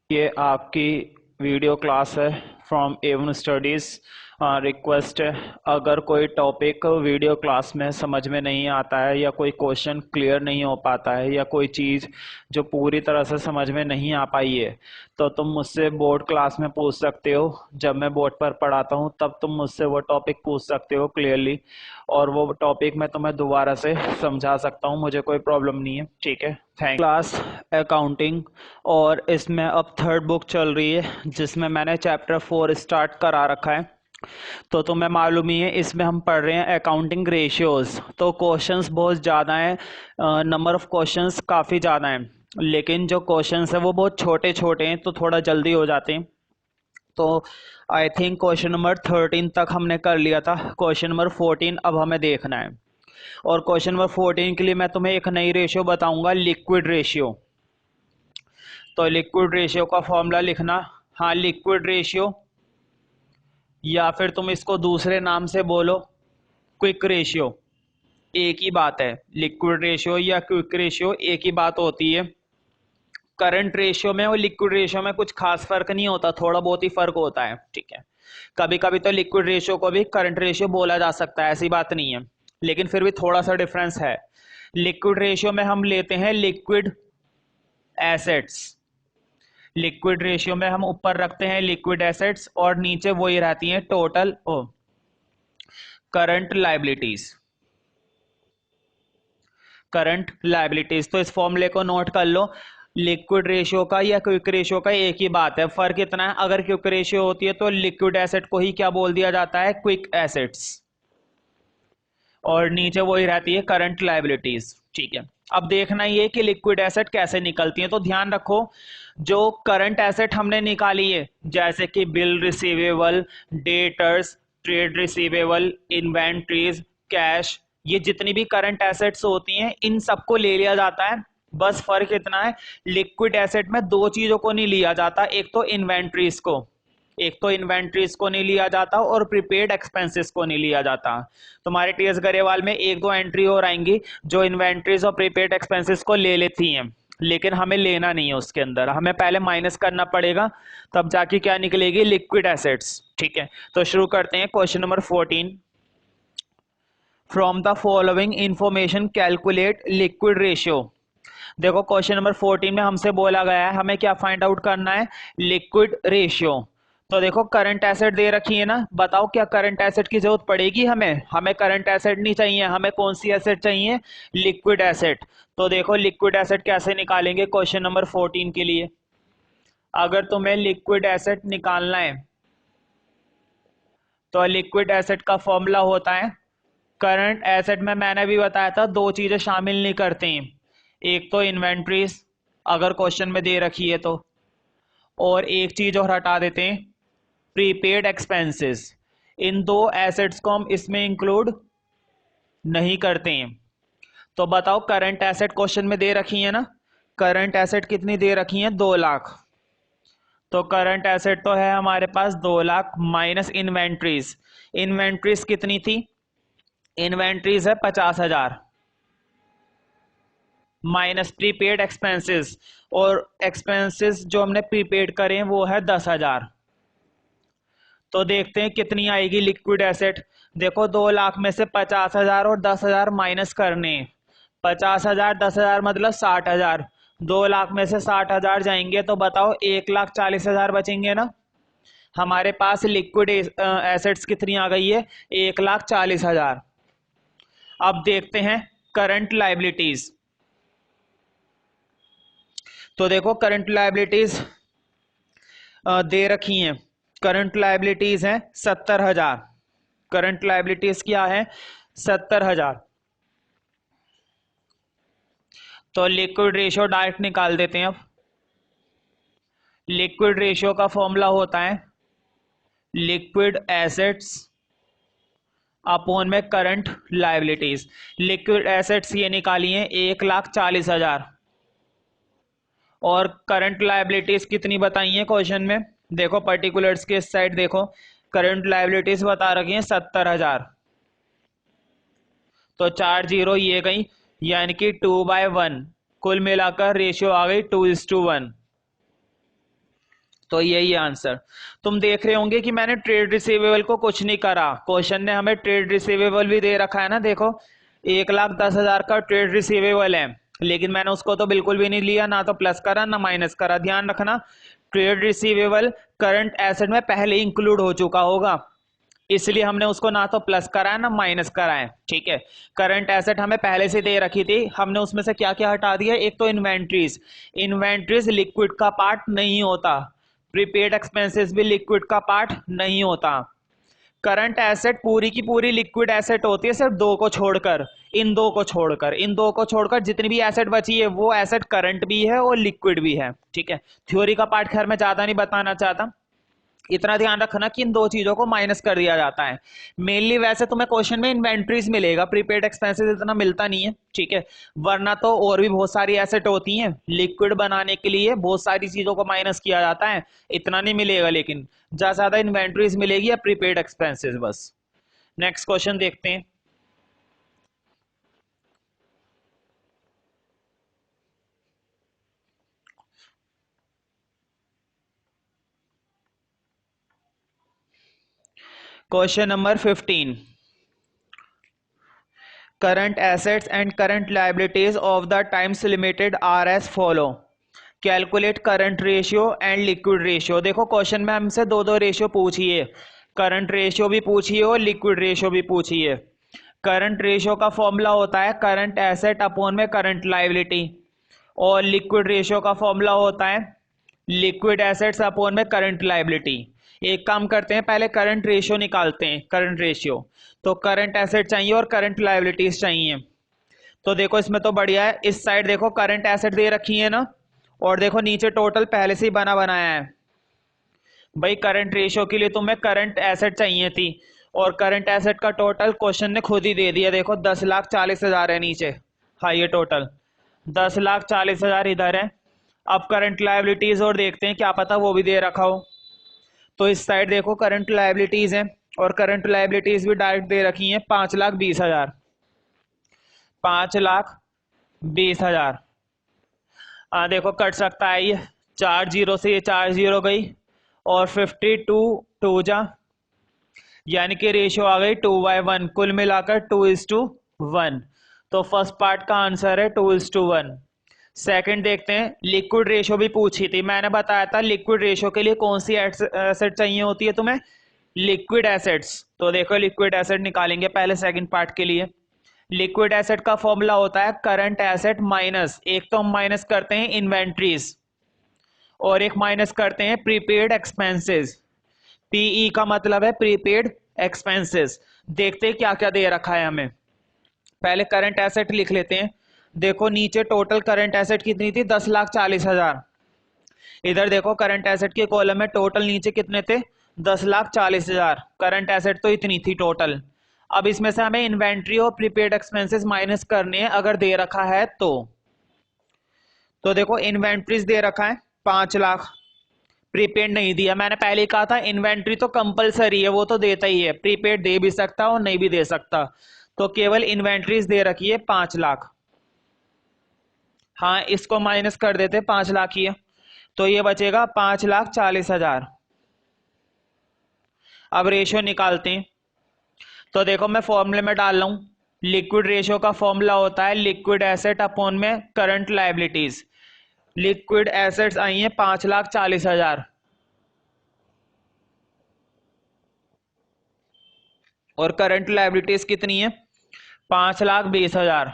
ये आपकी video class है फ्रॉम एवन स्टडीज़। रिक्वेस्ट है, अगर कोई टॉपिक वीडियो क्लास में समझ में नहीं आता है या कोई क्वेश्चन क्लियर नहीं हो पाता है या कोई चीज़ जो पूरी तरह से समझ में नहीं आ पाई है तो तुम मुझसे बोर्ड क्लास में पूछ सकते हो। जब मैं बोर्ड पर पढ़ाता हूँ तब तुम मुझसे वो टॉपिक पूछ सकते हो क्लियरली, और वो टॉपिक मैं तुम्हें दोबारा से समझा सकता हूँ, मुझे कोई प्रॉब्लम नहीं है। ठीक है, थैंक क्लास अकाउंटिंग। और इसमें अब थर्ड बुक चल रही है जिसमें मैंने चैप्टर 4 स्टार्ट करा रखा है। तो तुम्हें मालूम ही है इसमें हम पढ़ रहे हैं अकाउंटिंग रेशियोज। तो क्वेश्चंस बहुत ज़्यादा हैं, नंबर ऑफ क्वेश्चंस काफ़ी ज़्यादा हैं, लेकिन जो क्वेश्चंस है वो बहुत छोटे छोटे हैं तो थोड़ा जल्दी हो जाते हैं। तो आई थिंक क्वेश्चन नंबर 13 तक हमने कर लिया था, क्वेश्चन नंबर 14 अब हमें देखना है। और क्वेश्चन नंबर 14 के लिए मैं तुम्हें एक नई रेशियो बताऊंगा, लिक्विड रेशियो। तो लिक्विड रेशियो का फॉर्मूला लिखना। हाँ, लिक्विड रेशियो, या फिर तुम इसको दूसरे नाम से बोलो क्विक रेशियो, एक ही बात है। लिक्विड रेशियो या क्विक रेशियो एक ही बात होती है। करंट रेशियो में और लिक्विड रेशियो में कुछ खास फर्क नहीं होता, थोड़ा बहुत ही फर्क होता है। ठीक है, कभी कभी तो लिक्विड रेशियो को भी करंट रेशियो बोला जा सकता है, ऐसी बात नहीं है, लेकिन फिर भी थोड़ा सा डिफरेंस है। लिक्विड रेशियो में हम लेते हैं लिक्विड एसेट्स। लिक्विड रेशियो में हम ऊपर रखते हैं लिक्विड एसेट्स और नीचे वही रहती हैं total current liabilities. Current liabilities, तो इस फॉर्मूले को नोट कर लो। लिक्विड रेशियो का या क्विक रेशियो का एक ही बात है, फर्क इतना है अगर क्विक रेशियो होती है तो लिक्विड एसेट को ही क्या बोल दिया जाता है, क्विक एसेट्स, और नीचे वही रहती है करंट लायबिलिटीज। ठीक है, अब देखना ये कि लिक्विड एसेट कैसे निकलती है। तो ध्यान रखो, जो करंट एसेट हमने निकाली है जैसे कि bill receivable, debtors, trade receivable, inventories, cash, ये जितनी भी करंट एसेट्स होती हैं इन सबको ले लिया जाता है। बस फर्क इतना है, लिक्विड एसेट में दो चीजों को नहीं लिया जाता, एक तो इन्वेंट्रीज को नहीं लिया जाता और प्रीपेड एक्सपेंसेस को नहीं लिया जाता। तुम्हारे टीएस गरेवाल में एक दो एंट्री और आएंगी जो इन्वेंट्रीज और प्रीपेड एक्सपेंसेस को ले लेती हैं, लेकिन हमें लेना नहीं है, उसके अंदर हमें पहले माइनस करना पड़ेगा, तब जाके क्या निकलेगी, लिक्विड एसेट्स। ठीक है, तो शुरू करते हैं question number 14। From the following information calculate liquid ratio. देखो क्वेश्चन नंबर 14 में हमसे बोला गया है हमें क्या फाइंड आउट करना है, लिक्विड रेशियो। तो देखो करंट एसेट दे रखी है ना, बताओ क्या करंट एसेट की जरूरत पड़ेगी हमें, हमें करंट एसेट नहीं चाहिए, हमें कौन सी एसेट चाहिए, लिक्विड एसेट। तो देखो लिक्विड एसेट कैसे निकालेंगे क्वेश्चन नंबर 14 के लिए। अगर तुम्हें लिक्विड एसेट निकालना है तो लिक्विड एसेट का फॉर्मूला होता है, करंट एसेट में मैंने भी बताया था दो चीजें शामिल नहीं करती, एक तो इन्वेंट्रीज अगर क्वेश्चन में दे रखी है तो, और एक चीज और हटा देते हैं, प्रीपेड एक्सपेंसेस। इन दो एसेट्स को हम इसमें इंक्लूड नहीं करते हैं। तो बताओ करंट एसेट क्वेश्चन में दे रखी है ना, करंट एसेट कितनी दे रखी है, 2 लाख। तो करंट एसेट तो है हमारे पास 2 लाख माइनस इन्वेंट्रीज, इन्वेंट्रीज कितनी थी, इन्वेंट्रीज है 50,000 माइनस प्रीपेड एक्सपेंसेस, और एक्सपेंसेस जो हमने प्रीपेड करे वो है 10,000। तो देखते हैं कितनी आएगी लिक्विड एसेट। देखो 2 लाख में से 50,000 और 10,000 माइनस करने, 50,000 10,000 मतलब 60,000, 2 लाख में से 60,000 जाएंगे तो बताओ 1,40,000 बचेंगे ना। हमारे पास लिक्विड एसेट्स कितनी आ गई है, 1,40,000। अब देखते हैं करंट लायबिलिटीज। तो देखो करंट लायबिलिटीज दे रखी हैं, करंट लायबिलिटीज हैं 70,000, करंट लायबिलिटीज क्या है, 70,000। तो लिक्विड रेशियो डायरेक्ट निकाल देते हैं। अब लिक्विड रेशियो का फॉर्मूला होता है लिक्विड एसेट्स अपॉन में करंट लायबिलिटीज। लिक्विड एसेट्स ये निकाली हैं 1,40,000 और करंट लायबिलिटीज कितनी बताई है क्वेश्चन में, देखो पर्टिकुलर्स के साइड देखो, करंट लायबिलिटीज बता रखी है 70,000। तो 4 जीरो ये गई, यानी कि 2/1, कुल मिलाकर रेशियो आ गई 2:1। तो यही आंसर। तुम देख रहे होंगे कि मैंने ट्रेड रिसीवेबल को कुछ नहीं करा, क्वेश्चन ने हमें ट्रेड रिसीवेबल भी दे रखा है ना, देखो 1,10,000 का ट्रेड रिसीवेबल है, लेकिन मैंने उसको तो बिल्कुल भी नहीं लिया, ना तो प्लस करा ना माइनस करा। ध्यान रखना, ट्रेड रिसीवेबल करंट एसेट में पहले इंक्लूड हो चुका होगा, इसलिए हमने उसको ना तो प्लस कराया ना माइनस कराया। ठीक है, करंट एसेट हमें पहले से दे रखी थी, हमने उसमें से क्या क्या हटा दिया। एक तो इन्वेंट्रीज, इन्वेंट्रीज लिक्विड का पार्ट नहीं होता, प्रीपेड एक्सपेंसेस भी लिक्विड का पार्ट नहीं होता। करंट एसेट पूरी की पूरी लिक्विड एसेट होती है, सिर्फ दो को छोड़कर, इन दो को छोड़कर जितनी भी एसेट बची है वो एसेट करंट भी है और लिक्विड भी है। ठीक है, थ्योरी का पार्ट खैर मैं ज्यादा नहीं बताना चाहता, इतना ध्यान रखना कि इन दो चीजों को माइनस कर दिया जाता है मेनली। वैसे तुम्हें क्वेश्चन में इन्वेंट्रीज मिलेगा, प्रीपेड एक्सपेंसेस इतना मिलता नहीं है। ठीक है, वरना तो और भी बहुत सारी एसेट होती हैं, लिक्विड बनाने के लिए बहुत सारी चीजों को माइनस किया जाता है, इतना नहीं मिलेगा, लेकिन ज्यादा इन्वेंट्रीज मिलेगी या प्रीपेड एक्सपेंसेस बस। नेक्स्ट क्वेश्चन देखते हैं। Question number 15, current assets and current liabilities of the times limited are as follow, calculate current ratio and liquid ratio. देखो क्वेश्चन में हमसे दो दो रेशियो पूछी है, करंट रेशियो भी पूछी है और लिक्विड रेशियो भी पूछी है। करंट रेशियो का फॉर्मूला होता है करंट एसेट अपॉन में करंट लाइबिलिटी, और लिक्विड रेशियो का फॉर्मूला होता है लिक्विड एसेट्स अपॉन में करंट लाइबिलिटी। एक काम करते हैं, पहले करंट रेशियो निकालते हैं। करंट रेशियो तो करंट एसेट चाहिए और करंट लाइबिलिटीज चाहिए। तो देखो इसमें तो बढ़िया है, इस साइड देखो करंट एसेट दे रखी है ना, और देखो नीचे टोटल पहले से ही बना बनाया है। भाई करंट रेशियो के लिए तुम्हें करंट एसेट चाहिए थी, और करंट एसेट का टोटल क्वेश्चन ने खुद ही दे दिया, देखो 10,40,000 है नीचे। हाँ ये टोटल 10,40,000 इधर है। अब करंट लायबिलिटीज और देखते हैं, क्या पता वो भी दे रखा हो। तो इस साइड देखो करंट लायबिलिटीज है, और करंट लायबिलिटीज भी डायरेक्ट दे रखी है 5,20,000, 5,20,000। देखो कट सकता है ये, 4 जीरो से ये 4 जीरो गई, और 52 टू जा, यानी कि रेशियो आ गई 2/1, कुल मिलाकर 2:1। तो फर्स्ट पार्ट का आंसर है 2:1। सेकंड देखते हैं, लिक्विड रेशियो भी पूछी थी, मैंने बताया था लिक्विड रेशियो के लिए कौन सी एसेट चाहिए होती है तुम्हें, लिक्विड एसेट्स। तो देखो लिक्विड एसेट निकालेंगे पहले सेकंड पार्ट के लिए। लिक्विड एसेट का फॉर्मूला होता है करंट एसेट माइनस, एक तो हम माइनस करते हैं इन्वेंट्रीज और एक माइनस करते हैं प्रीपेड एक्सपेंसेस। पीई का मतलब है प्रीपेड एक्सपेंसेस। देखते हैं क्या क्या दे रखा है हमें, पहले करंट एसेट लिख लेते हैं। देखो नीचे टोटल करंट एसेट कितनी थी, 10,40,000। इधर देखो करंट एसेट के कॉलम में टोटल नीचे कितने थे, 10,40,000। करंट एसेट तो इतनी थी टोटल। अब इसमें से हमें इन्वेंट्री और प्रीपेड एक्सपेंसेस माइनस करने हैं अगर दे रखा है तो देखो इन्वेंट्रीज दे रखा है 5,00,000, प्रीपेड नहीं दिया। मैंने पहले ही कहा था इन्वेंट्री तो कंपलसरी है, वो तो देता ही है, प्रीपेड दे भी सकता और नहीं भी दे सकता। तो केवल इन्वेंट्रीज दे रखी है 5,00,000। हाँ इसको माइनस कर देते 5,00,000 ही है, तो ये बचेगा 5,40,000। अब रेशियो निकालते हैं। तो देखो मैं फॉर्मूले में डाल रहा हूं, लिक्विड रेशियो का फॉर्मूला होता है लिक्विड एसेट अपॉन में current liabilities. Liquid assets I हैं 5,40,000 और करंट लायबिलिटीज कितनी है, 5,20,000।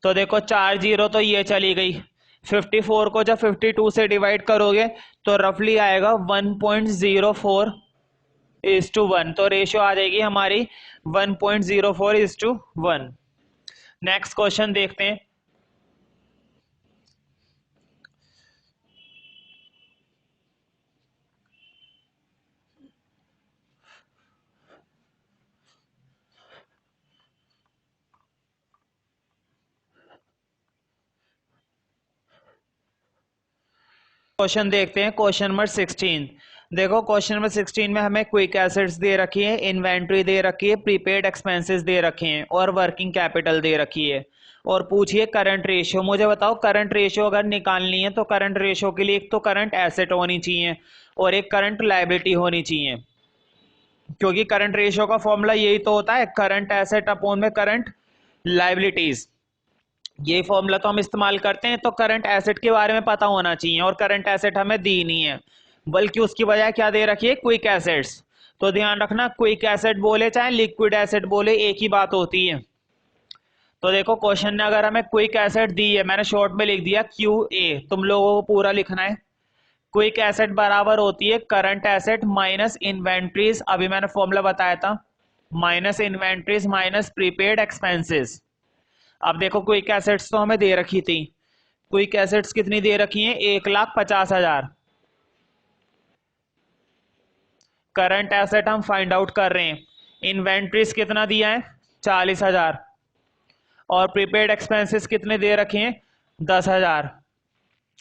तो देखो 4 जीरो तो ये चली गई, 54 को जब 52 से डिवाइड करोगे तो रफली आएगा 1.04:1। तो रेशियो आ जाएगी हमारी 1.04:1। नेक्स्ट क्वेश्चन देखते हैं। क्वेश्चन देखते हैं, क्वेश्चन नंबर 16, देखो क्वेश्चन नंबर 16 में हमें क्विक एसेट्स दे रखी है, इन्वेंट्री दे रखी है, प्रीपेड एक्सपेंसेस दे रखे हैं और वर्किंग कैपिटल दे रखी है। और पूछिए करंट रेशियो। मुझे बताओ करंट रेशियो अगर निकालनी है तो करंट रेशियो के लिए एक तो करंट एसेट होनी चाहिए और एक करंट लायबिलिटी होनी चाहिए, क्योंकि करंट रेशियो का फॉर्मूला यही तो होता है, करंट एसेट अपॉन में करंट लायबिलिटीज। ये फॉर्मूला तो हम इस्तेमाल करते हैं। तो करंट एसेट के बारे में पता होना चाहिए और करंट एसेट हमें दी नहीं है, बल्कि उसकी बजाय क्या दे रखी है, क्विक एसेट्स। तो ध्यान रखना, क्विक एसेट बोले चाहे लिक्विड एसेट बोले एक ही बात होती है। तो देखो क्वेश्चन ने अगर हमें क्विक एसेट दी है, मैंने शॉर्ट में लिख दिया क्यू ए, तुम लोगों को पूरा लिखना है। क्विक एसेट बराबर होती है करंट एसेट माइनस इन्वेंट्रीज, अभी मैंने फॉर्मूला बताया था, minus inventories minus prepaid expenses. अब देखो क्विक एसेट्स तो हमें दे रखी थी, क्विक एसेट्स कितनी दे रखी हैं, 1,50,000। करंट एसेट हम फाइंड आउट कर रहे हैं, इन्वेंट्रीज कितना दिया है, 40,000, और प्रीपेड एक्सपेंसेस कितने दे रखे हैं, 10,000।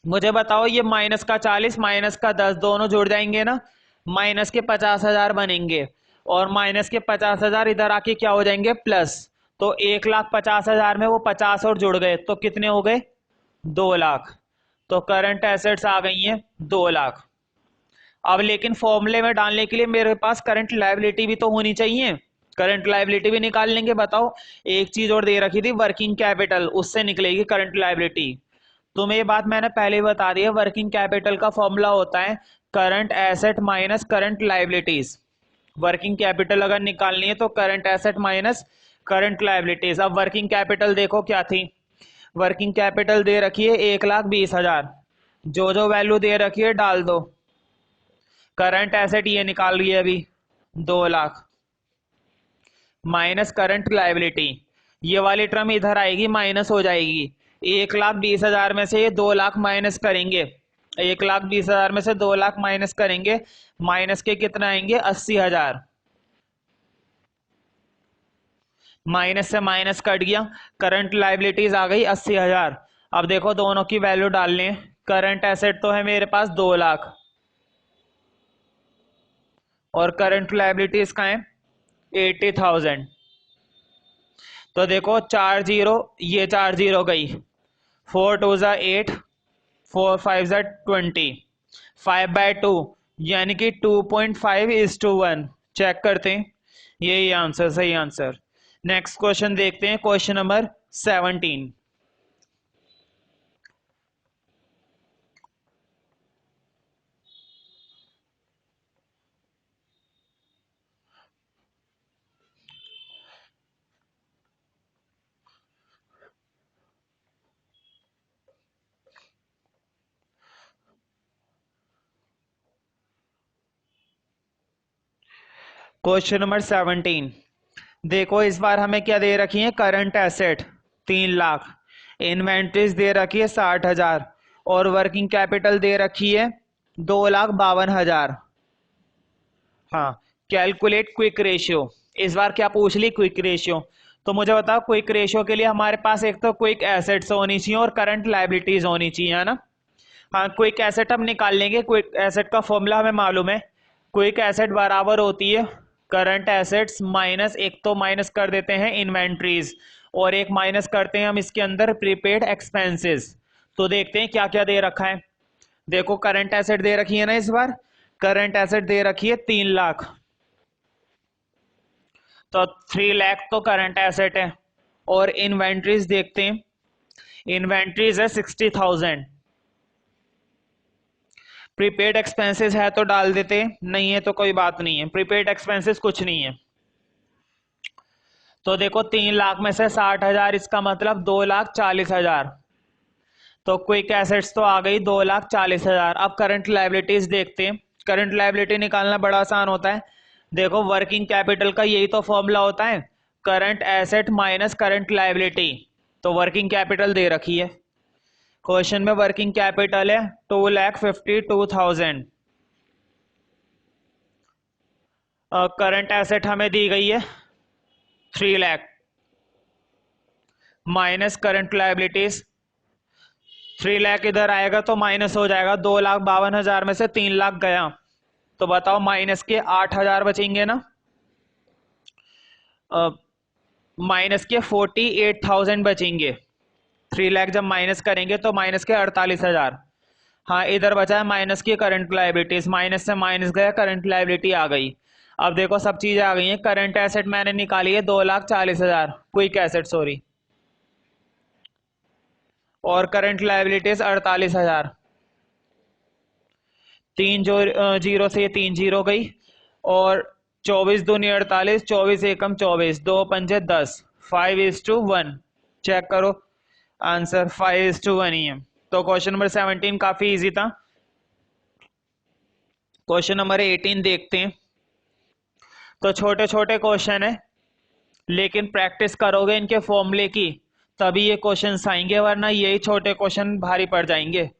मुझे बताओ ये माइनस का 40 माइनस का 10 दोनों जुड़ जाएंगे ना, माइनस के 50,000 बनेंगे, और माइनस के 50,000 इधर आके क्या हो जाएंगे, प्लस। तो 1,50,000 में वो 50 और जुड़ गए तो कितने हो गए, 2 लाख। तो करंट एसेट्स आ गई हैं 2 लाख। अब लेकिन फॉर्मूले में डालने के लिए मेरे पास करंट लायबिलिटी भी तो होनी चाहिए, करंट लायबिलिटी भी निकाल लेंगे। बताओ एक चीज और दे रखी थी, वर्किंग कैपिटल, उससे निकलेगी करंट लायबिलिटी। तुम्हें ये बात मैंने पहले ही बता दी है, वर्किंग कैपिटल का फॉर्मूला होता है current asset minus current liabilities. Working capital अगर निकालनी है तो current asset minus current liabilities. अब वर्किंग कैपिटल देखो क्या थी, वर्किंग कैपिटल दे रखी है 1,20,000, जो जो वैल्यू दे रखी है डाल दो। करंट एसेट ये निकाल रही है अभी 2 लाख, माइनस करंट लायबिलिटी, ये वाली टर्म इधर आएगी माइनस हो जाएगी। 1,20,000 में से ये 2 लाख माइनस करेंगे, 1,20,000 में से 2 लाख माइनस करेंगे, माइनस के कितना आएंगे, 80,000। माइनस से माइनस कट गया, करंट लायबिलिटीज आ गई 80,000। अब देखो दोनों की वैल्यू डाल लें, करंट एसेट तो है मेरे पास 2 लाख और करंट लायबिलिटीज का है 80,000। तो देखो 4 जीरो, ये 4 जीरो गई, 4 2 ज़ा 8, 4 5 ज़ा 20, 5/2 यानी कि 2.5:1। चेक करते हैं, यही आंसर, सही आंसर। नेक्स्ट क्वेश्चन देखते हैं, क्वेश्चन नंबर 17। क्वेश्चन नंबर 17 देखो, इस बार हमें क्या दे रखी है, करंट एसेट 3 लाख, इन्वेंट्रीज दे रखी है 60,000 और वर्किंग कैपिटल दे रखी है 2,52,000। हाँ, कैलकुलेट क्विक रेशियो। इस बार क्या पूछ ली, क्विक रेशियो। तो मुझे बताओ क्विक रेशियो के लिए हमारे पास एक तो क्विक एसेट्स होनी चाहिए और करंट लायबिलिटीज होनी चाहिए, है ना। हाँ, क्विक एसेट हम निकाल लेंगे, क्विक एसेट का फॉर्मूला हमें मालूम है, क्विक एसेट बराबर होती है करंट एसेट्स माइनस, एक तो माइनस कर देते हैं इन्वेंट्रीज और एक माइनस करते हैं हम इसके अंदर प्रीपेड एक्सपेंसेस। तो देखते हैं क्या क्या दे रखा है। देखो करंट एसेट दे रखी है ना, इस बार करंट एसेट दे रखी है 3 लाख, तो 3 लाख तो करंट एसेट है। और इन्वेंट्रीज देखते हैं, इन्वेंट्रीज है 60,000। प्रीपेड एक्सपेंसेस है तो डाल देते, नहीं है तो कोई बात नहीं है, प्रीपेड एक्सपेंसेस कुछ नहीं है। तो देखो 3 लाख में से 60,000, इसका मतलब 2,40,000। तो क्विक एसेट्स तो आ गई 2,40,000। अब करंट लायबिलिटीज देखते हैं, करंट लायबिलिटी निकालना बड़ा आसान होता है। देखो वर्किंग कैपिटल का यही तो फॉर्मूला होता है, current asset minus current liability. तो वर्किंग कैपिटल दे रखी है, क्वेश्चन में वर्किंग कैपिटल है 2,52,000। करंट एसेट हमें दी गई है 3 lakh minus current liabilities, 3 lakh इधर आएगा तो माइनस हो जाएगा, 2,52,000 में से 3 लाख गया तो बताओ माइनस के 8,000 बचेंगे ना, माइनस के 48,000 बचेंगे। 3 लाख जब माइनस करेंगे तो माइनस के 48,000। हाँ इधर बचा है माइनस की करंट लाइबिलिटीज, माइनस से माइनस गया, करंट लाइबिलिटी आ गई। अब देखो सब चीजें आ गई हैं। करंट एसेट मैंने निकाली है 2,40,000, क्विक एसेट सॉरी, और करंट लाइबिलिटीज 48,000। 3 जो जीरो से 3 जीरो गई, और 24 दूनी 48, 24 एकम 24, 2 पंजे 10, 5:1। चेक करो आंसर 5:1 ही है। तो क्वेश्चन नंबर 17 काफी इजी था। क्वेश्चन नंबर 18 देखते हैं। तो छोटे छोटे क्वेश्चन है, लेकिन प्रैक्टिस करोगे इनके फॉर्मूले की तभी ये क्वेश्चन आएंगे, वरना यही छोटे क्वेश्चन भारी पड़ जाएंगे।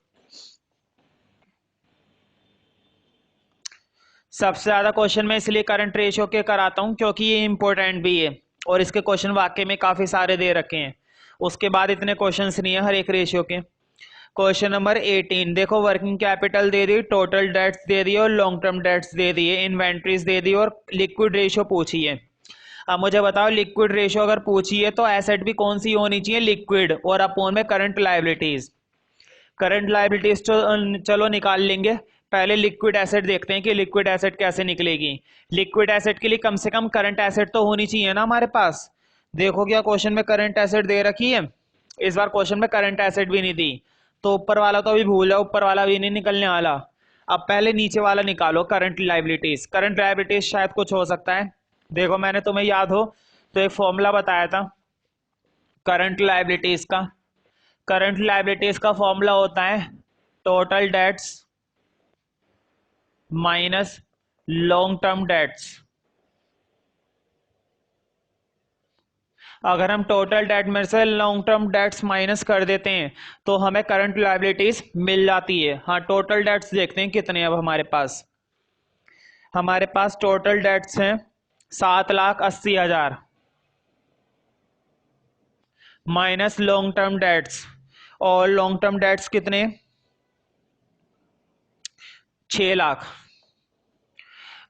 सबसे ज्यादा क्वेश्चन मैं इसलिए करंट रेशियो के कराता हूं क्योंकि ये इंपॉर्टेंट भी है, और इसके क्वेश्चन वाकई में काफी सारे दे रखे हैं। उसके बाद इतने क्वेश्चंस नहीं है हर एक रेशियो के। क्वेश्चन नंबर 18 देखो, वर्किंग कैपिटल दे दी, टोटल डेट्स दे दी और लॉन्ग टर्म डेट्स दे दिए, इन्वेंट्रीज दे दी और लिक्विड रेशियो पूछी है। अब मुझे बताओ लिक्विड रेशियो अगर पूछी है तो एसेट भी कौन सी होनी चाहिए, लिक्विड, और अपोन में करंट लायबिलिटीज। करंट लायबिलिटीज तो चलो निकाल लेंगे, पहले लिक्विड एसेट देखते हैं कि लिक्विड एसेट कैसे निकलेगी। लिक्विड एसेट के लिए कम से कम करंट एसेट तो होनी चाहिए ना हमारे पास। देखो क्या क्वेश्चन में करंट एसेट दे रखी है, इस बार क्वेश्चन में करंट एसेट भी नहीं दी, तो ऊपर वाला तो अभी भूल जाओ, ऊपर वाला भी नहीं निकलने वाला। अब पहले नीचे वाला निकालो, करंट लायबिलिटीज। करंट लायबिलिटीज शायद कुछ हो सकता है। देखो मैंने तुम्हें याद हो तो एक फॉर्मूला बताया था करंट लायबिलिटीज का। करंट लायबिलिटीज का फॉर्मूला होता है total debts minus long term debts. अगर हम टोटल डेट में से लॉन्ग टर्म डेट्स माइनस कर देते हैं तो हमें करंट लायबिलिटीज मिल जाती है। हाँ टोटल डेट्स देखते हैं कितने अब हमारे पास टोटल डेट्स हैं 7,80,000 माइनस लॉन्ग टर्म डेट्स, और लॉन्ग टर्म डेट्स कितने, 6 लाख।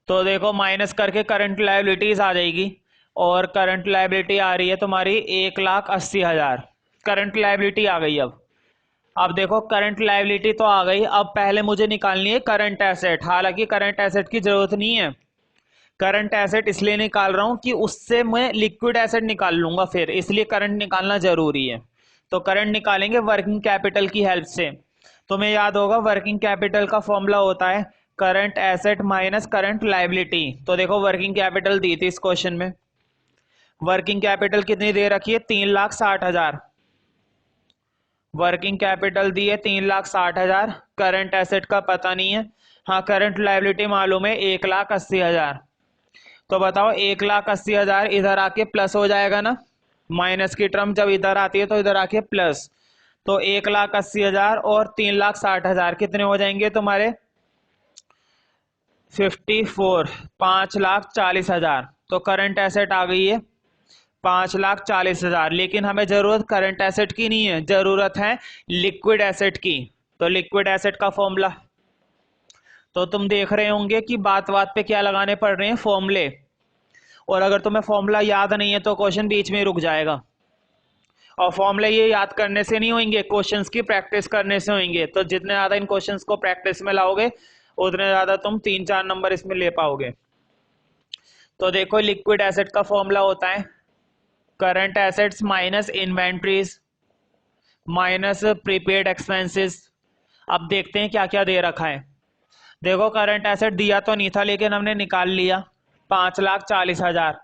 तो देखो माइनस करके करंट लायबिलिटीज आ जाएगी, और करंट लायबिलिटी आ रही है तुम्हारी 1,80,000। करंट लायबिलिटी आ गई। अब देखो करंट लायबिलिटी तो आ गई, अब पहले मुझे निकालनी है करंट एसेट। हालांकि करंट एसेट की जरूरत नहीं है, करंट एसेट इसलिए निकाल रहा हूं कि उससे मैं लिक्विड एसेट निकाल लूंगा फिर, इसलिए करंट निकालना जरूरी है। तो करंट निकालेंगे वर्किंग कैपिटल की हेल्प से। तुम्हें याद होगा वर्किंग कैपिटल का फॉर्मूला होता है current asset minus current liability. तो देखो वर्किंग कैपिटल दी थी इस क्वेश्चन में, वर्किंग कैपिटल कितनी दे रखी है, 3,60,000। वर्किंग कैपिटल दी है 3,60,000, करंट एसेट का पता नहीं है। हाँ करंट लायबिलिटी मालूम है 1,80,000। तो बताओ 1,80,000 इधर आके प्लस हो जाएगा ना, माइनस की टर्म जब इधर आती है तो इधर आके प्लस। तो 1,80,000 और 3,60,000 कितने हो जाएंगे तुम्हारे, 54, 5,40,000। तो करंट एसेट आ गई है 5,40,000। लेकिन हमें जरूरत करंट एसेट की नहीं है, जरूरत है लिक्विड एसेट की। तो लिक्विड एसेट का फॉर्मूला, तो तुम देख रहे होंगे कि बात बात पे क्या लगाने पड़ रहे हैं, फॉर्मूले। और अगर तुम्हें फॉर्मूला याद नहीं है तो क्वेश्चन बीच में रुक जाएगा। और फॉर्मूले ये याद करने से नहीं होंगे, क्वेश्चंस की प्रैक्टिस करने से होंगे। तो जितने ज्यादा इन क्वेश्चंस को प्रैक्टिस में लाओगे उतने ज्यादा तुम 3-4 नंबर इसमें ले पाओगे। तो देखो लिक्विड एसेट का फॉर्मूला होता है current assets minus inventories minus prepaid expenses. अब देखते हैं क्या क्या दे रखा है। देखो करंट एसेट दिया तो नहीं था लेकिन हमने निकाल लिया 5,40,000।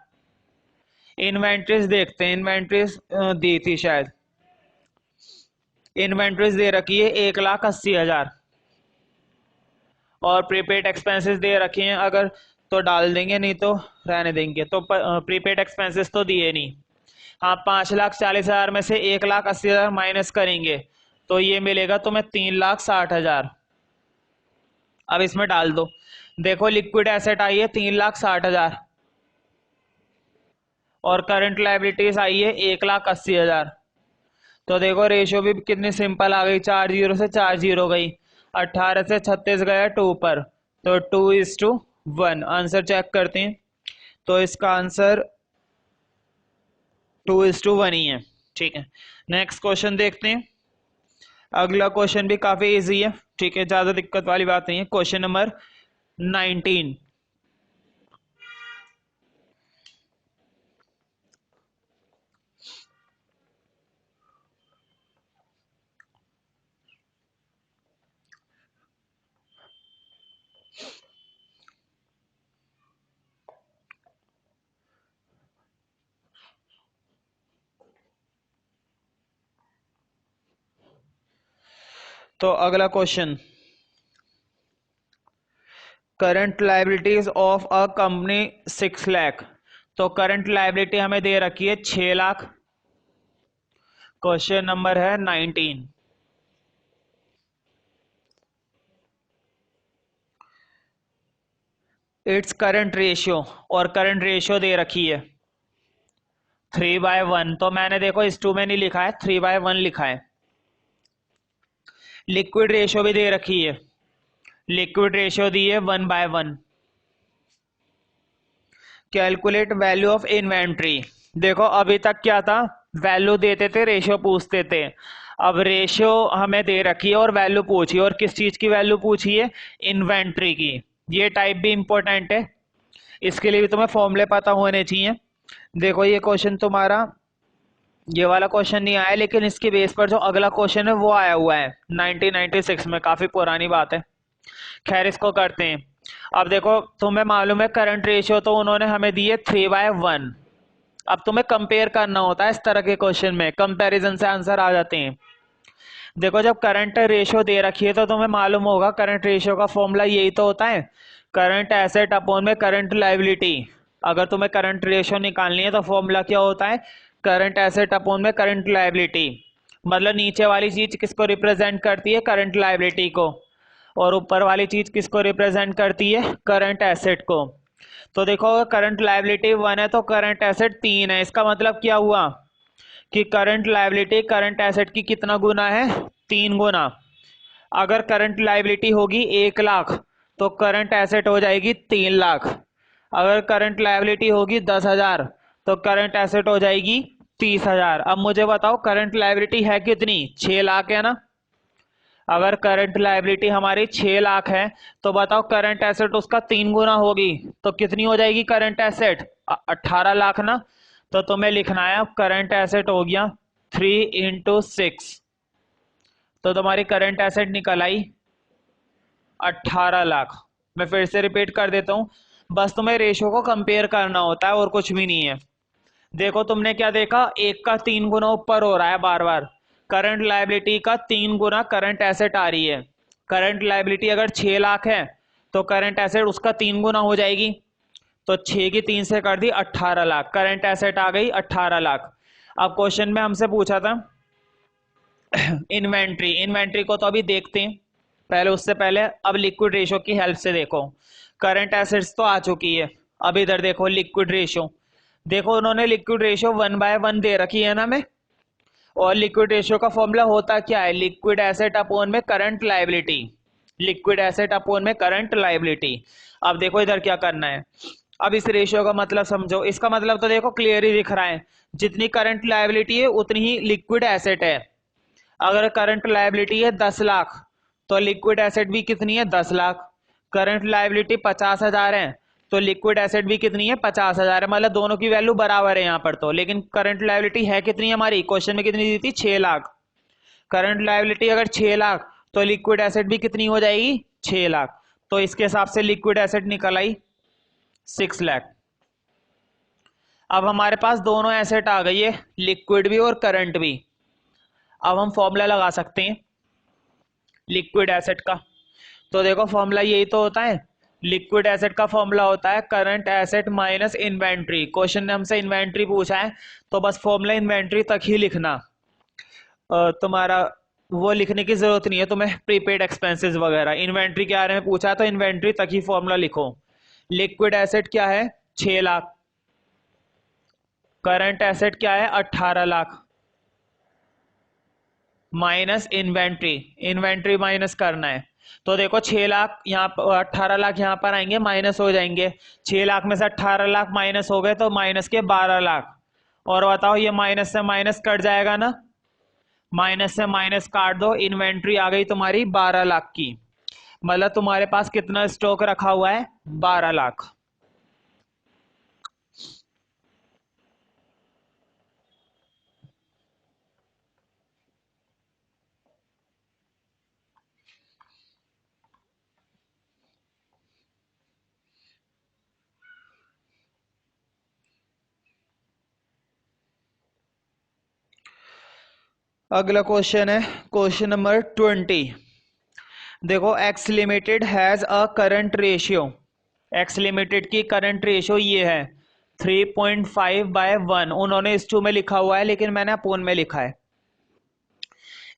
इन्वेंट्रीज देखते हैं, इन्वेंट्रीज दी थी शायद, इन्वेंट्रीज दे रखी है 1,80,000, और प्रीपेड एक्सपेंसेस दे रखे हैं, अगर तो डाल देंगे नहीं तो रहने देंगे। तो प्रीपेड एक्सपेंसेस तो दिए नहीं। हाँ 5,40,000 में से 1,80,000 माइनस करेंगे तो ये मिलेगा तुम्हें 3,60,000। अब इसमें डाल दो, देखो लिक्विड एसेट आई है 3,60,000 और करंट लायबिलिटीज आई है 1,80,000। तो देखो रेशियो भी कितनी सिंपल आ गई, 4 जीरो से 4 जीरो गई, 18 से 36 गया 2 पर, तो 2:1 आंसर चेक करते हैं। तो इसका आंसर 2:1 ही है। ठीक है, नेक्स्ट क्वेश्चन देखते हैं। अगला क्वेश्चन भी काफी इजी है, ठीक है, ज्यादा दिक्कत वाली बात नहीं है। Question number 19। तो अगला question, current liabilities of a company 6 lakh. तो करंट लाइबिलिटी हमें दे रखी है 6 लाख। क्वेश्चन नंबर है 19। इट्स करंट रेशियो, और करंट रेशियो दे रखी है 3/1। तो मैंने देखो इस 2 में नहीं लिखा है, 3/1 लिखा है। लिक्विड रेशियो भी दे रखी है, लिक्विड रेशियो दी है 1/1। Calculate value of inventory. देखो अभी तक क्या था, वैल्यू देते थे, रेशियो पूछते थे। अब रेशियो हमें दे रखी है और वैल्यू पूछी है, और किस चीज की वैल्यू पूछी है? इन्वेंट्री की। ये टाइप भी इंपॉर्टेंट है, इसके लिए भी तुम्हें फॉर्मूले पता होने चाहिए। देखो ये क्वेश्चन तुम्हारा, ये वाला क्वेश्चन नहीं आया, लेकिन इसके बेस पर जो अगला क्वेश्चन है वो आया हुआ है 1996 में, काफी पुरानी बात है। खैर इसको करते हैं। अब देखो तुम्हें मालूम है करंट रेशियो तो उन्होंने हमें दी है 3/1। अब तुम्हें कंपेयर करना होता है इस तरह के क्वेश्चन में, कंपैरिजन से आंसर आ जाते हैं। देखो जब करंट रेशियो दे रखी है तो तुम्हें मालूम होगा करंट रेशियो का फॉर्मूला यही तो होता है, करंट एसेट अपॉन में करंट लायबिलिटी। अगर तुम्हें करंट रेशियो निकालनी है तो फॉर्मूला क्या होता है? करंट एसेट अपॉन में करंट लायबिलिटी। मतलब नीचे वाली चीज किसको रिप्रेजेंट करती है? करंट लायबिलिटी को, और ऊपर वाली चीज किसको रिप्रेजेंट करती है? करंट एसेट को। तो देखो करंट लायबिलिटी 1 है तो करंट एसेट 3 है। इसका मतलब क्या हुआ कि करंट लायबिलिटी करंट एसेट की कितना गुना है? 3 गुना। अगर करंट लायबिलिटी होगी 1 लाख तो करंट एसेट हो जाएगी 3 लाख। अगर करंट लायबिलिटी होगी 10,000 तो करंट एसेट हो जाएगी 30,000। अब मुझे बताओ करंट लायबिलिटी है कितनी? 6 लाख है ना। अगर करंट लायबिलिटी हमारी 6 लाख है तो बताओ करंट एसेट उसका 3 गुना होगी तो कितनी हो जाएगी करंट एसेट? 18 लाख ना। तो तुम्हें लिखना है अब करंट एसेट हो गया 3 × 6, तो तुम्हारी करंट एसेट निकल आई 18 लाख। मैं फिर से रिपीट कर देता हूं, बस तुम्हें रेशो को कंपेयर करना होता है और कुछ भी नहीं है। देखो तुमने क्या देखा, एक का 3 गुना ऊपर हो रहा है बार बार, करंट लायबिलिटी का 3 गुना करंट एसेट आ रही है। करंट लायबिलिटी अगर 6 लाख है तो करंट एसेट उसका 3 गुना हो जाएगी। तो 6 की 3 से कर दी 18 लाख, करंट एसेट आ गई 18 लाख। अब क्वेश्चन में हमसे पूछा था इन्वेंट्री, इन्वेंट्री को तो अभी देखते हैं, पहले उससे पहले अब लिक्विड रेशो की हेल्प से देखो। करंट एसेट्स तो आ चुकी है, अब इधर देखो लिक्विड रेशो। देखो उन्होंने लिक्विड रेशो 1/1 दे रखी है ना में, और लिक्विड रेशियो का फॉर्मूला होता क्या है? लिक्विड एसेट अपॉन में current liability, liquid asset upon में करंट लायबिलिटी। अब देखो इधर क्या करना है, अब इस रेशियो का मतलब समझो। इसका मतलब तो देखो क्लियर ही दिख रहा है, जितनी करंट लायबिलिटी है उतनी ही लिक्विड एसेट है। अगर करंट लायबिलिटी है 10 लाख तो लिक्विड एसेट भी कितनी है? 10 लाख। करंट लायबिलिटी 50,000 है तो लिक्विड एसेट भी कितनी है? 50,000 है। मतलब दोनों की वैल्यू बराबर है यहाँ पर तो। लेकिन करंट लायबिलिटी है कितनी हमारी? क्वेश्चन में कितनी दी थी? 6 लाख। करंट लायबिलिटी अगर 6 लाख तो लिक्विड एसेट भी कितनी हो जाएगी? 6 लाख। तो इसके हिसाब से लिक्विड एसेट निकल आई 6 लाख। अब हमारे पास दोनों एसेट आ गई है, लिक्विड भी और करंट भी। अब हम फॉर्मूला लगा सकते हैं लिक्विड एसेट का। तो देखो फॉर्मूला यही तो होता है, लिक्विड एसेट का फॉर्मूला होता है current asset minus inventory. Question ने हमसे इन्वेंट्री पूछा है तो बस फॉर्मूला इन्वेंट्री तक ही लिखना। तुम्हारा वो लिखने की जरूरत नहीं है तुम्हें, प्रीपेड एक्सपेंसेस वगैरह। इन्वेंट्री के बारे में पूछा है तो इन्वेंट्री तक ही फॉर्मूला लिखो। लिक्विड एसेट क्या है? 6 लाख। करंट एसेट क्या है? 18 lakh. Minus inventory, inventory minus करना है। तो देखो 6 लाख यहाँ 18 लाख यहाँ पर आएंगे, माइनस हो जाएंगे। 6 लाख में से 18 लाख माइनस हो गए तो माइनस के 12 लाख। और बताओ ये माइनस से माइनस कट जाएगा ना, माइनस से माइनस काट दो, इन्वेंट्री आ गई तुम्हारी 12 लाख की। मतलब तुम्हारे पास कितना स्टॉक रखा हुआ है, 12 लाख। अगला क्वेश्चन है क्वेश्चन नंबर 20। देखो x limited has a current ratio, x limited की करंट रेशियो ये है 3.5/1। उन्होंने इस 2 में लिखा हुआ है लेकिन मैंने अपोन में लिखा है।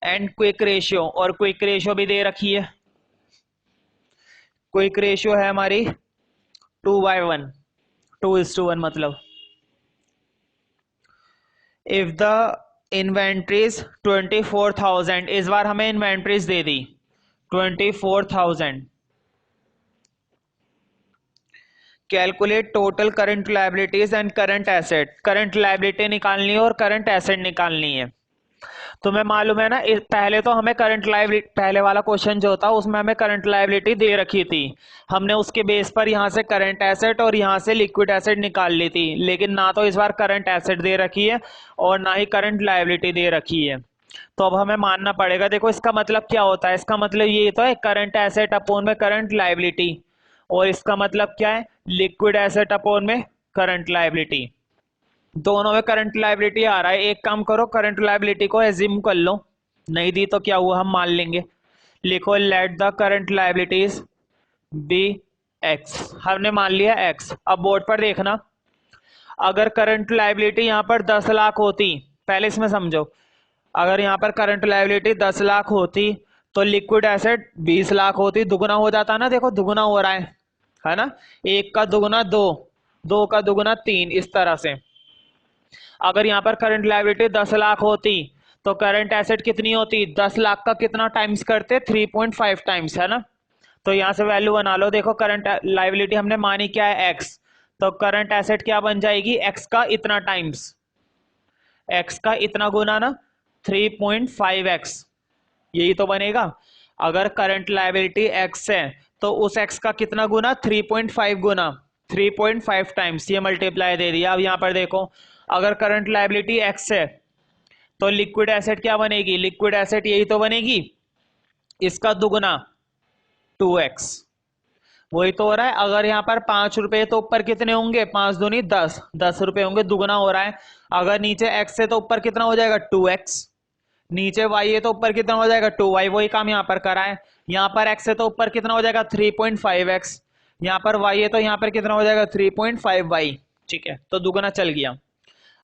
एंड क्विक रेशियो, और क्विक रेशियो भी दे रखी है। क्विक रेशियो है हमारी 2/1, 2:1 मतलब। इफ द इन्वेंट्रीज 24,000, इस बार हमें inventories they the 24,000। Calculate total current liabilities and current asset, current liability निकालनी है और करंट एसेट निकालनी है। तुम्हें मालूम है ना, पहले तो हमें करंट लायबिलिटी, पहले वाला क्वेश्चन जो था उसमें हमें करंट लायबिलिटी दे रखी थी, हमने उसके बेस पर यहां से करंट एसेट और यहां से लिक्विड एसेट निकाल ली थी। लेकिन ना तो इस बार करंट एसेट दे रखी है और ना ही करंट लायबिलिटी दे रखी है। तो अब हमें मानना पड़ेगा। देखो इसका मतलब क्या होता है, इसका मतलब ये तो है करंट एसेट अपोन में करंट लायबिलिटी, और इसका मतलब क्या है, लिक्विड एसेट अपोन में करंट लायबिलिटी। दोनों में करंट लायबिलिटी आ रहा है। एक काम करो, करंट लायबिलिटी को एज्यूम कर लो, नहीं दी तो क्या हुआ, हम मान लेंगे। लिखो let the current liabilities be X, हमने मान लिया एक्स। अब बोर्ड पर देखना, अगर करंट लायबिलिटी यहां पर 10 लाख होती, पहले इसमें समझो, अगर यहां पर करंट लायबिलिटी 10 लाख होती तो लिक्विड एसेट 20 लाख होती, दुगुना हो जाता ना। देखो दुगुना हो रहा है ना, 1 का दुगुना 2, 2 का दुगुना 3, इस तरह से। अगर यहां पर करंट लायबिलिटी 10 लाख होती तो करंट एसेट कितनी होती, 10 लाख का कितना टाइम्स करते, 3.5 टाइम्स, है ना। तो यहां से वैल्यू बना लो। देखो करंट लायबिलिटी हमने मानी क्या है, एक्स, तो करंट एसेट क्या बन जाएगी, एक्स का इतना टाइम्स, एक्स का इतना गुना ना, 3.5x, यही तो बनेगा। अगर करंट लायबिलिटी एक्स है तो उस एक्स का कितना गुना, 3.5 गुना, 3.5 टाइम्स, ये मल्टीप्लाई दे दिया। अब यहां पर देखो, अगर करंट लायबिलिटी एक्स है तो लिक्विड एसेट क्या बनेगी, लिक्विड एसेट यही तो बनेगी, इसका दुगुना 2x, वही तो हो रहा है। अगर यहाँ पर 5 रुपए तो ऊपर कितने होंगे, 5 दूनी 10, 10 रुपए होंगे, दुगुना हो रहा है। अगर नीचे x है तो ऊपर कितना हो जाएगा, 2x, नीचे y है तो ऊपर कितना हो जाएगा, 2y, वही काम यहाँ पर करा है। यहाँ पर x है तो ऊपर कितना हो जाएगा, 3.5x, यहाँ पर y है तो यहाँ पर कितना हो जाएगा, 3.5y। ठीक है, तो दुगुना चल गया।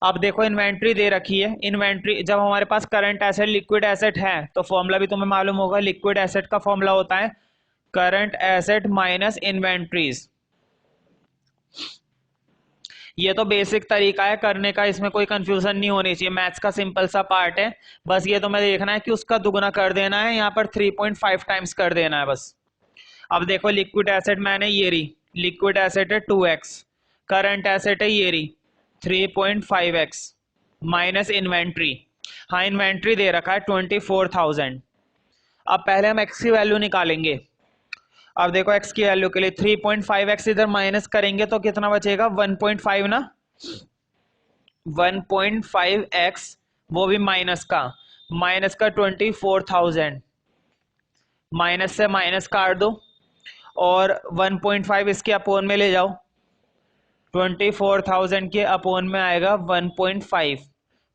अब देखो इन्वेंट्री दे रखी है, इन्वेंट्री जब हमारे पास करंट एसेट लिक्विड एसेट है तो फॉर्मूला भी तुम्हें मालूम होगा, लिक्विड एसेट का फॉर्मूला होता है करंट एसेट माइनस इन्वेंट्रीज। ये तो बेसिक तरीका है करने का, इसमें कोई कंफ्यूजन नहीं होनी चाहिए, मैथ्स का सिंपल सा पार्ट है। बस ये तुम्हें देखना है कि उसका दुगुना कर देना है, यहाँ पर 3.5 टाइम्स कर देना है बस। अब देखो लिक्विड एसेट मैंने ये रही, लिक्विड एसेट है 2x, करंट एसेट है ये रही 3.5x माइनस इन्वेंट्री। हाँ इन्वेंट्री दे रखा है 24,000। अब पहले हम x की वैल्यू निकालेंगे। अब देखो x की वैल्यू के लिए 3.5x इधर माइनस करेंगे तो कितना बचेगा, 1.5 ना, 1.5x, वो भी माइनस का 24,000, माइनस से माइनस काट दो और 1.5 इसके अपोन में ले जाओ, 24,000 के अपोन में आएगा 1.5,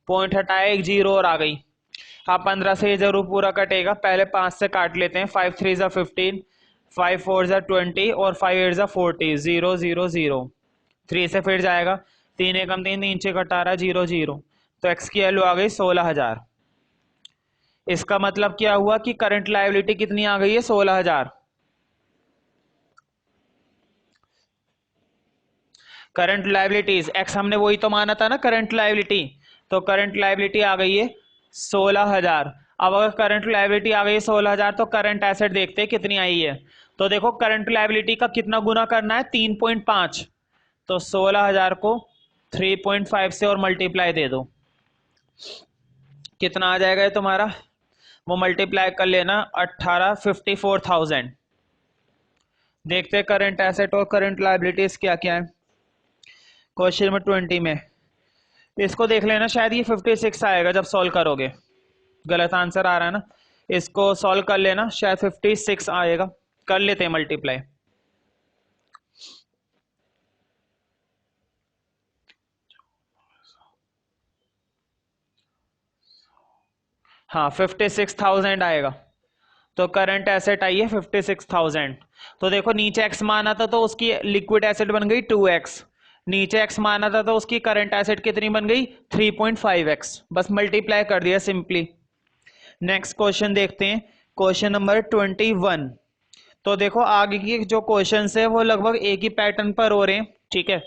पॉइंट हटाया, एक जीरो और आ गई। हाँ 15 से ये जरूर पूरा कटेगा, पहले 5 से काट लेते हैं, 5 3 जा 15, 5 4 जा 20 और 5 8 जा 40, 0 0 0, 3 से फिर जाएगा, 3 एकम 3, 3 6 18, 0 0, तो एक्स की वैल्यू आ गई 16,000। इसका मतलब क्या हुआ कि करंट लायबिलिटी कितनी आ गई है, 16,000। करंट लायबिलिटीज एक्स हमने वही तो माना था ना करंट लायबिलिटी, तो करंट लायबिलिटी आ गई है 16,000। अब अगर करंट लायबिलिटी आ गई 16,000 तो करंट एसेट देखते हैं कितनी आई है। तो देखो करंट लायबिलिटी का कितना गुना करना है, 3.5। तो 16,000 को 3.5 से और मल्टीप्लाई दे दो, कितना आ जाएगा ये तुम्हारा, वो मल्टीप्लाई कर लेना 54,000। देखते हैं करंट एसेट और करंट लायबिलिटीज क्या क्या है क्वेश्चन नंबर 20 में। इसको देख लेना, शायद ये 56 आएगा जब सॉल्व करोगे, गलत आंसर आ रहा है ना, इसको सॉल्व कर लेना, शायद 56 आएगा। कर लेते हैं मल्टीप्लाई। हाँ 56,000 आएगा। तो करंट एसेट आई है 56,000। तो देखो नीचे एक्स माना था तो उसकी लिक्विड एसेट बन गई 2x, नीचे एक्स माना था तो उसकी करंट एसेट कितनी बन गई 3.5x। बस मल्टीप्लाई कर दिया सिंपली। नेक्स्ट क्वेश्चन देखते हैं, क्वेश्चन नंबर 21। तो देखो आगे की जो क्वेश्चन है वो लगभग एक ही पैटर्न पर हो रहे हैं, ठीक है।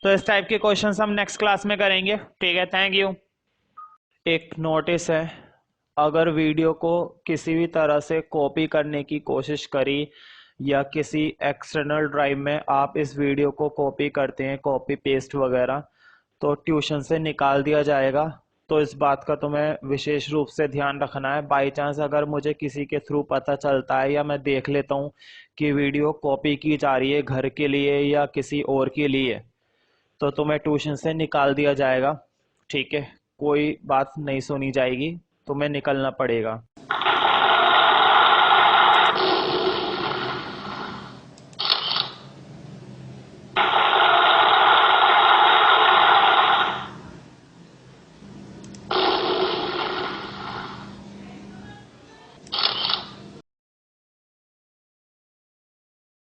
तो इस टाइप के क्वेश्चन हम नेक्स्ट क्लास में करेंगे, ठीक है। Thank you. एक नोटिस है, अगर वीडियो को किसी भी तरह से कॉपी करने की कोशिश करी या किसी एक्सटर्नल ड्राइव में आप इस वीडियो को कॉपी करते हैं, कॉपी पेस्ट वगैरह, तो ट्यूशन से निकाल दिया जाएगा। तो इस बात का तुम्हें विशेष रूप से ध्यान रखना है। बाई चांस अगर मुझे किसी के थ्रू पता चलता है या मैं देख लेता हूँ कि वीडियो कॉपी की जा रही है घर के लिए या किसी और के लिए, तो तुम्हें ट्यूशन से निकाल दिया जाएगा, ठीक है। कोई बात नहीं सुनी जाएगी, तुम्हें निकलना पड़ेगा।